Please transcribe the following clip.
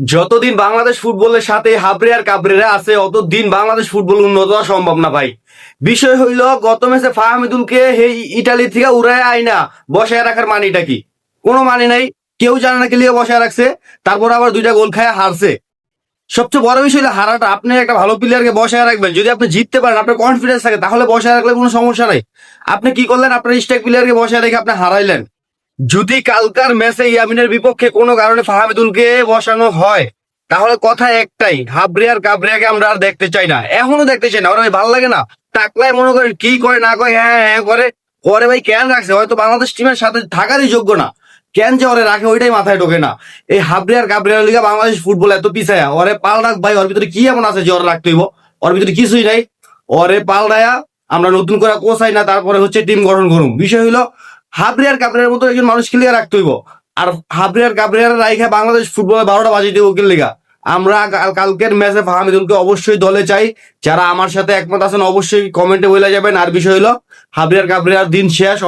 যতদিন বাংলাদেশ ফুটবলের সাথে হাবরে কাবরেরা আছে অতদিন বাংলাদেশ ফুটবল উন্নত হওয়া সম্ভব না ভাই। বিষয় হইল গত ম্যাচে ফাহামিদুলকে এই ইটালি থেকে উড়ায় আইনা বসায় রাখার মানিটা কি? কোনো মানে নাই। কেউ জানে না কে লিয়ে বসায় রাখছে। তারপর আবার দুইটা গোল খায় হারছে। সবচেয়ে বড় বিষয় হলো হারাটা। আপনি একটা ভালো প্লেয়ারকে বসায় রাখবেন, যদি আপনি জিততে পারেন, আপনার কনফিডেন্স থাকে, তাহলে বসায় রাখলে কোনো সমস্যা নাই। আপনি কি করলেন? আপনার স্ট্রাইক প্লেয়ারকে বসায় রেখে আপনি হারাইলেন। যদি কালকার ম্যাচে ইয়ামিনের বিপক্ষে কোনো কারণে ফাহামিদুলকে বসানো হয়, তাহলে কথা একটাই, হাবরিয়ার কাবরিয়াকে আমরা আর দেখতে চাই না, এখনো দেখতে চাই না। ওরা ভাই ভালো লাগে না। টাকলায় মনে করেন কি করে না করে, হ্যাঁ হ্যাঁ করে করে ভাই কেন রাখছে? হয়তো বাংলাদেশ টিমের সাথে থাকারই যোগ্য না, কেন যে ওরে রাখে ওইটাই মাথায় ঢোকে না। এই হাবরিয়ার কাবরিয়ার লিগা বাংলাদেশ ফুটবল এত পিছায়া, ওরে পাল রাখ ভাই। ওর ভিতরে কি এমন আছে যে ওরে রাখতে হইব? ওর ভিতরে কিছুই নাই। ওরে পাল্টায়া আমরা নতুন করে কোচাই না, তারপরে হচ্ছে টিম গঠন করুন। বিষয় হইলো হাবরিয়ার কাবরিয়ার মতো একজন মানুষ খেলিয়ে রাখতে হইব। আর হাবরিয়ার কাবরিয়ার রাইখা বাংলাদেশ ফুটবলে 12টা বাজিয়ে দেবো উকিল লিগা। আমরা কালকের ম্যাচে ফাহামিদুলকে অবশ্যই দলে চাই। যারা আমার সাথে একমত আছেন অবশ্যই কমেন্টে বলে যাবেন। আর বিষয় হলো হাবরিয়ার কাবরিয়ার দিন শেষ।